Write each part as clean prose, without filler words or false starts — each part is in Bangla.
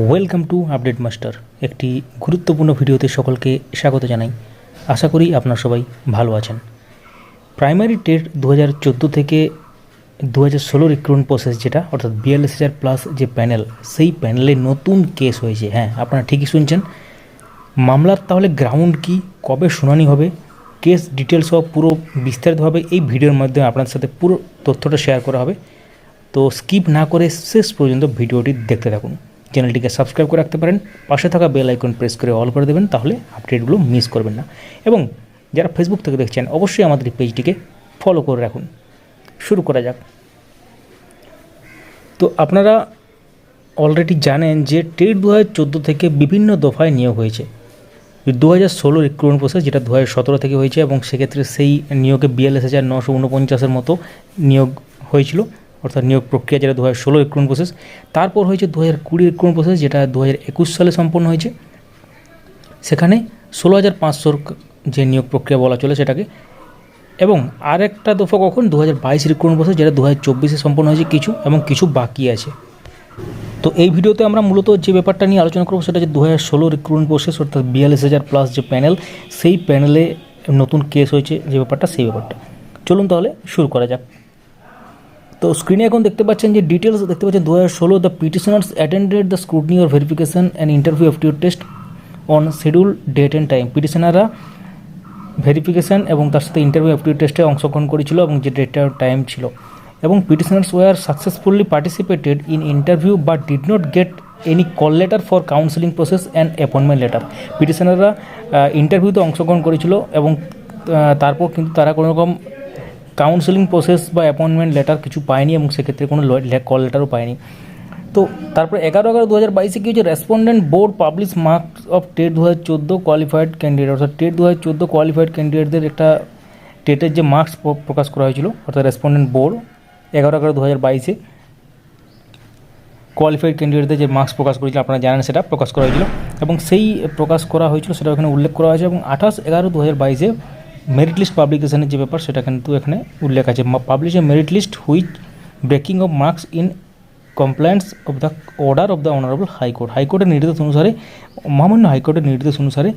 Welcome to update master. একটি গুরুত্বপূর্ণ ভিডিওতে সকলকে স্বাগত জানাই। আশা করি আপনারা সবাই ভালো আছেন। প্রাইমারি টেট 2014 থেকে 2016 রিক্রুটমেন্ট প্রসেস যেটা অর্থাৎ 42,000 প্লাস যে প্যানেল, সেই প্যানেলে নতুন কেস হয়েছে। হ্যাঁ, আপনারা ঠিকই শুনছেন। মামলার তাহলে গ্রাউন্ড কি, কবে শুনানি হবে, কেস ডিটেলস সব পুরো বিস্তারিতভাবে এই ভিডিওর মাধ্যমে আপনাদের সাথে পুরো তথ্যটা শেয়ার করা হবে। তো স্কিপ না করে শেষ পর্যন্ত ভিডিওটি দেখতে থাকুন। চ্যানেলটিকে সাবস্ক্রাইব করে রাখতে পারেন, পাশে থাকা বেল আইকন প্রেস করে অল করে দেবেন, তাহলে আপডেটগুলো মিস করবেন না। এবং যারা ফেসবুক থেকে দেখছেন অবশ্যই আমাদের এই পেজটিকে ফলো করে রাখুন। শুরু করা যাক। তো আপনারা অলরেডি জানেন যে টেট 2014 থেকে বিভিন্ন দফায় নিয়োগ হয়েছে। 2016 রিক্রুটমেন্ট প্রসেস যেটা 2017 থেকে হয়েছে, এবং সেক্ষেত্রে সেই নিয়োগে 42,949 মতো নিয়োগ হয়েছিল, অর্থাৎ নিয়োগ প্রক্রিয়া যেটা 2016 রিক্রুটমেন্ট প্রসেস। তারপর হয়েছে 2020 রিক্রুটমেন্ট প্রসেস যেটা 2021 সালে সম্পন্ন হয়েছে। সেখানে 16,500 যে নিয়োগ প্রক্রিয়া বলা চলে সেটাকে। এবং আরেকটা দফা কখন 2022 রিক্রুটমেন্ট প্রসেস যেটা 2024 সম্পন্ন হয়েছে কিছু, এবং কিছু বাকি আছে। তো এই ভিডিওতে আমরা মূলত যে ব্যাপারটা নিয়ে আলোচনা করবো সেটা হচ্ছে 2016 রিক্রুটমেন্ট প্রসেস, অর্থাৎ 42,000 প্লাস যে প্যানেল, সেই প্যানেলে নতুন কেস হয়েছে যে ব্যাপারটা, সেই ব্যাপারটা। চলুন তাহলে শুরু করা যাক। তো স্ক্রিনে এখন দেখতে পাচ্ছেন যে ডিটেলস দেখতে পাচ্ছেন 2016 the petitioners attended the scrutiny or verification and interview aptitude test on schedule date and time. পিটিশনাররা ভেরিফিকেশান এবং তার সাথে ইন্টারভিউ অ্যাপটিটিউড টেস্টে অংশগ্রহণ করেছিল এবং যে ডেটটা টাইম ছিল। এবং petitioners were successfully participated in interview but did not get any call letter for counselling process and appointment letter. পিটিশনাররা ইন্টারভিউতে অংশগ্রহণ করেছিল এবং তারপর কিন্তু তারা কোনো রকম কাউন্সেলিং প্রসেস বা অ্যাপয়েন্টমেন্ট লেটার কিছু পায়নি, এবং সেক্ষেত্রে কোনো কল লেটারও পায়নি। তো তারপরে 11/11/2022 কী হচ্ছে, respondent board publish marks of TET 2014 qualified candidate, অর্থাৎ টেট 2014 কোয়ালিফাইড ক্যান্ডিডেটদের একটা টেটের যে মার্কস প্রকাশ করা হয়েছিল, অর্থাৎ রেসপন্ডেন্ট বোর্ড 11/11/2022 কোয়ালিফাইড ক্যান্ডিডেটদের যে মার্কস প্রকাশ করেছিল, আপনারা জানেন সেটা প্রকাশ করা হয়েছিল, এবং সেই প্রকাশ করা হয়েছিল সেটা এখানে উল্লেখ করা হয়েছে। এবং 28/11/2022 মেরিট লিস্ট পাবলিকেশনের যে ব্যাপার সেটা কিন্তু এখানে উল্লেখ আছে। Publish a merit list which breaking of marks in compliance of the order of the honourable high court. হাইকোর্টের নির্দেশ অনুসারে, মহামান্য হাইকোর্টের নির্দেশ অনুসারে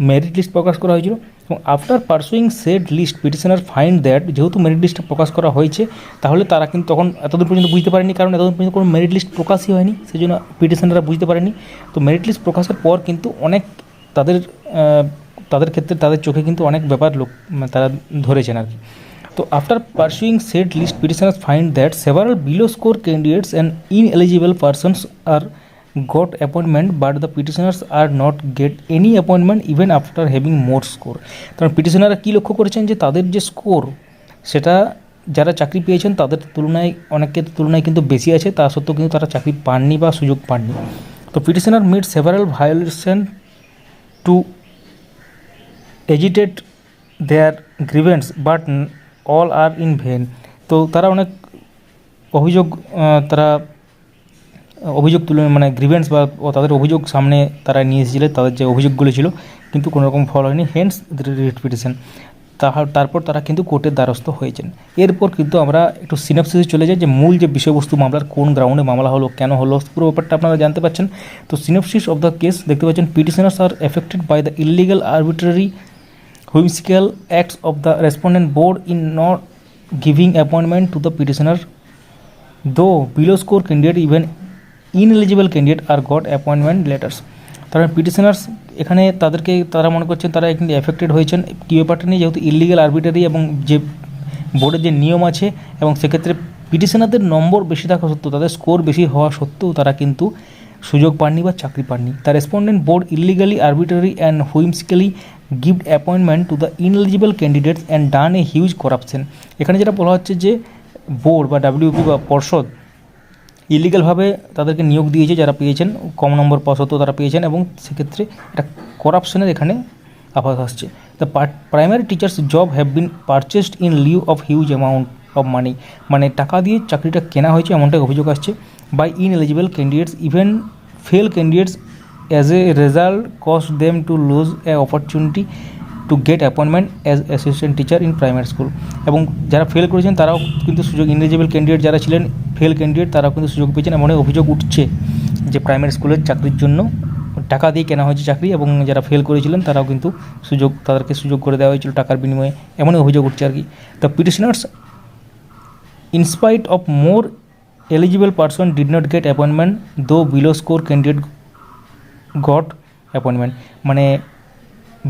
মেরিট লিস্ট প্রকাশ করা হয়েছিল। এবং after pursuing said list petitioner find that, যেহেতু মেরিট লিস্টটা প্রকাশ করা হয়েছে, তাহলে তারা কিন্তু তখন এতদিন পর্যন্ত বুঝতে পারেনি, কারণ এতদিন পর্যন্ত কোনো মেরিট লিস্ট প্রকাশই হয়নি, সেই জন্য পিটিশনাররা বুঝতে পারেনি। তো মেরিট লিস্ট প্রকাশের পর কিন্তু অনেক তাদের ক্ষেত্রে তাদের চোখে কিন্তু অনেক ব্যাপার তারা ধরেছেন আর কি। তো after pursuing said list petitioners find that several below score candidates and ineligible persons are got appointment but the petitioners are not get any appointment even after having more score. কারণ পিটিশনাররা কী লক্ষ্য করেছেন যে তাদের যে স্কোর সেটা যারা চাকরি পেয়েছেন তাদের তুলনায়, অনেকের তুলনায় কিন্তু বেশি আছে, তা সত্ত্বেও কিন্তু তারা চাকরি পাননি বা সুযোগ পাননি। তো petitioner made several violation to agitate their grievance but all are in vain. তো তারা অনেক অভিযোগ তুলে, মানে গ্রিভেন্স বা তাদের অভিযোগ সামনে তারা নিয়ে এসেছিলেন, তাদের যে অভিযোগগুলো ছিল, কিন্তু কোনো রকম ফল হয়নি, হেন্স রিট পিটিশন। তারপর তারা কিন্তু কোর্টের দ্বারস্থ হয়েছেন। এরপর কিন্তু আমরা একটু সিনপসিসে চলে যাই যে মূল যে বিষয়বস্তু, মামলার কোন গ্রাউন্ডে মামলা হলো, কেন হলো, পুরো ব্যাপারটা আপনারা জানতে পারছেন। তো সিনপসিস অফ দ্য কেস দেখতে পাচ্ছেন, petitioners are affected by the illegal arbitrary whimsical acts of the respondent board in not giving appointment to the petitioner, though below score candidate even ineligible candidate are got appointment letters। তারা পিটিশনার্স এখানে তারা মনে করছেন তারা এখানে এফেক্টেড হয়েছেন কী ব্যাপারটা নিয়ে, যেহেতু ইলিগাল আরবিট্রারি এবং যে বোর্ডের যে নিয়ম আছে, এবং সেক্ষেত্রে পিটিশনারদের নম্বর বেশি থাকা সত্ত্বেও, তাদের স্কোর বেশি হওয়া সত্ত্বেও তারা কিন্তু সুযোগ পাননি বা চাকরি পাননি। The respondent board illegally arbitrary and whimsically give appointment to the ineligible candidates and done a huge corruption. এখানে যেটা বলা হচ্ছে যে বোর্ড বা ডাব্লিউপি বা পর্ষদ ইলিগালভাবে তাদেরকে নিয়োগ দিয়েছে, যারা পেয়েছেন কম নম্বর পাওয়া সত্ত্বেও তারা পেয়েছেন, এবং সেক্ষেত্রে একটা করাপশনের এখানে আভাস আসছে। The primary teachers job have been purchased in lieu of huge amount of money, মানে টাকা দিয়ে চাকরিটা কেনা হয়েছে এমনটাই অভিযোগ আসছে। By ineligible candidates, even fail candidates as a result cost them to lose a opportunity to get appointment as assistant teacher in primary school। এবং যারা ফেল করেছেন তারাও কিন্তু সুযোগ, ইনএলিজিবল ক্যান্ডিডেট যারা ছিলেন, ফেল ক্যান্ডিডেট, তারাও কিন্তু সুযোগ পেয়েছেন, এমন অভিযোগ উঠছে। যে প্রাইমারি স্কুলের চাকরির জন্য টাকা দিয়ে কেনা হয়েছে চাকরি, এবং যারা ফেল করেছিলেন তারাও কিন্তু তাদেরকে সুযোগ করে দেওয়া হয়েছিল টাকার বিনিময়ে, এমনই অভিযোগ উঠছে আর কি। The petitioners in spite of more eligible person did not get appointment though below score candidate got appointment, মানে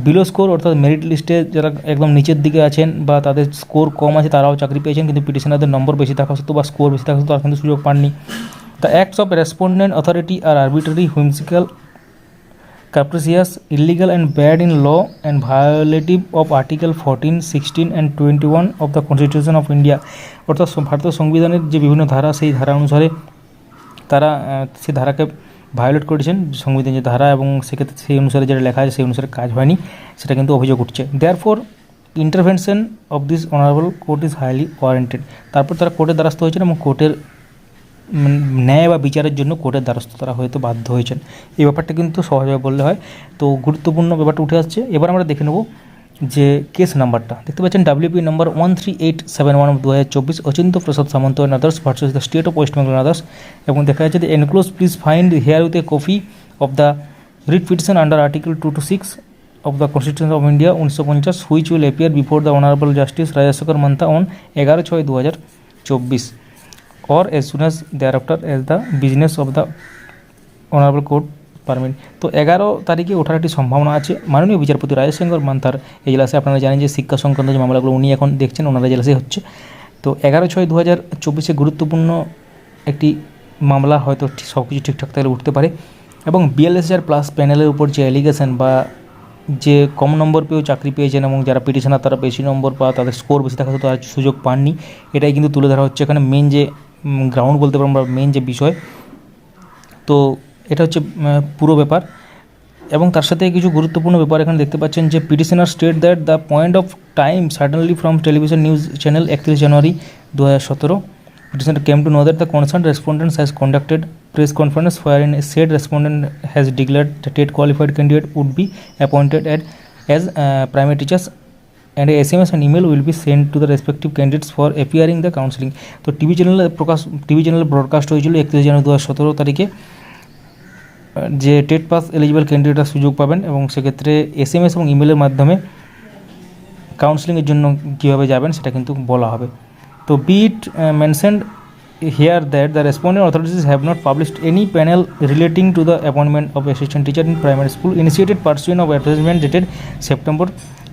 বিলো স্কোর অর্থাৎ মেরিট লিস্টে যারা একদম নিচের দিকে আছেন বা তাদের স্কোর কম আছে তারাও চাকরি পেয়েছেন, কিন্তু পিটিশনারদের নম্বর বেশি থাকা সত্ত্বেও বা স্কোর বেশি থাকা সত্ত্বেও তারা কিন্তু সুযোগ পাননি। The acts of respondent authority are arbitrary, whimsical, capricious, illegal and bad in law and violative of Article 14, 16 and 21 of the Constitution of India, অর্থাৎ ভারতীয় সংবিধানের যে বিভিন্ন ধারা সেই ধারা অনুসারে তারা সেই ধারাকে ভায়োলেট করেছেন, সংবিধানের যে ধারা, এবং সেক্ষেত্রে সেই অনুসারে যেটা লেখা আছে সেই অনুসারে কাজ হয়নি, সেটা কিন্তু অভিযোগ উঠছে। Therefore intervention of this honourable court is highly warranted, তারপর তারা কোর্টের দ্বারস্থ হয়েছেন এবং কোর্টের ন্যায় বা বিচারের জন্য কোর্টের দ্বারস্থ তারা হয়তো বাধ্য হয়েছেন। এই ব্যাপারটা কিন্তু সহজভাবে বললে হয়। তো গুরুত্বপূর্ণ ব্যাপারটা উঠে আসছে। এবার আমরা দেখে নেব যে কেস নাম্বারটা দেখতে পাচ্ছেন WP number 13871 of 2024, Achinta Prasad Samanta and others versus the state of West Bengal others, এবং দেখা যাচ্ছে যে enclose please find herewith a copy of the writ petition under article 2 to 6 of the Constitution of India 1950, which will appear before the Honorable Justice Rajasekhar Mantha on 11/6/2024 or as soon as thereafter as the business of the Honorable Court permit। তো 11 তারিখে ওঠার একটি সম্ভাবনা আছে মাননীয় বিচারপতি রাজশেখর মান্থার এজলাসে। আপনারা জানেন যে শিক্ষা সংক্রান্ত যে মামলাগুলো উনি এখন দেখছেন ওনার এজলাসে হচ্ছে। তো 11/6/2024 গুরুত্বপূর্ণ একটি মামলা, হয়তো সব কিছু ঠিকঠাক থাকলে উঠতে পারে, এবং BLSR প্লাস প্যানেলের উপর যে অ্যালিগেশন বা যে কম নম্বর পেয়েও চাকরি পেয়েছেন এবং যারা পিটিশনার তারা বেশি নম্বর বা তাদের স্কোর বেশি থাকা তারা সুযোগ পাননি, এটাই কিন্তু তুলে ধরা হচ্ছে এখানে মেন যে গ্রাউন্ড বলতে পারবো আমরা, মেন যে বিষয়। তো এটা হচ্ছে পুরো ব্যাপার, এবং তার সাথে কিছু গুরুত্বপূর্ণ ব্যাপার এখানে দেখতে পাচ্ছেন যে petitioner state that the point of time suddenly from television news channel 31 January 2017 petitioner came to know that the concerned respondent has conducted press conference wherein said respondent has declared the TET qualified candidate would be appointed as primary teachers, and a SMS and email will be sent to the respective candidates for appearing the counselling। তো টিভি চ্যানেলে ব্রডকাস্ট হয়েছিল 31 জানুয়ারি 2017 তারিখে যে টেট পাস এলিজিবল ক্যান্ডিডেটরা সুযোগ পাবেন, এবং সেক্ষেত্রে SMS এবং ইমেলের মাধ্যমে কাউন্সেলিংয়ের জন্য কীভাবে যাবেন সেটা কিন্তু বলা হবে। তো be it mentioned here that the respondent authorities have not published any panel relating to the appointment of assistant teacher in primary school initiated pursuant of advertisement dated September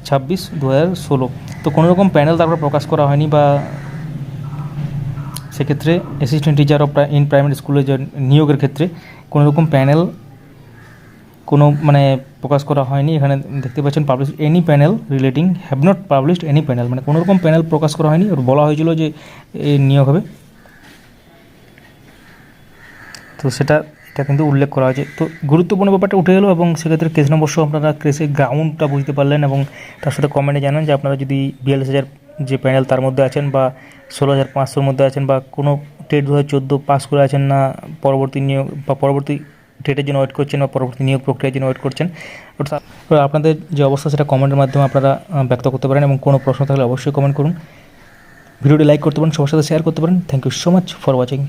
26, 2016। তো কোনো রকম প্যানেল তারপর প্রকাশ করা হয়নি, বা সেক্ষেত্রে assistant teacher of in primary স্কুলের যে নিয়োগের ক্ষেত্রে কোনো রকম প্যানেল প্রকাশ করা হয়নি। এখানে দেখতে পাচ্ছেন publish any panel relating have not published any panel, মানে কোনো রকম প্যানেল প্রকাশ করা হয়নি। বলা হয়েছিল যে এই নিয়োগ হবে, তো এটা কিন্তু উল্লেখ করা হয়েছে। তো গুরুত্বপূর্ণ ব্যাপারটা উঠে এলো, এবং সেক্ষেত্রে কেস নম্বর সহ আপনারা কেসের গ্রাউন্ডটা বুঝতে পারলেন, এবং তার সাথে কমেন্টে জানান যে আপনারা যদি 42,000 যে প্যানেল তার মধ্যে আছেন, বা 16,500 মধ্যে আছেন, বা কোনো টেট 2014 পাস করে আছেন না, পরবর্তী নিয়োগ বা পরবর্তী টেটের জন্য ওয়েট করছেন, বা পরবর্তী নিয়োগ প্রক্রিয়ার জন্য ওয়েট করছেন। অর্থাৎ আপনাদের যে অবস্থা সেটা কমেন্টের মাধ্যমে আপনারা ব্যক্ত করতে পারেন, এবং কোনো প্রশ্ন থাকলে অবশ্যই কমেন্ট করুন। ভিডিওটি লাইক করতে পারেন, সবার সাথে শেয়ার করতে পারেন। Thank you so much for watching.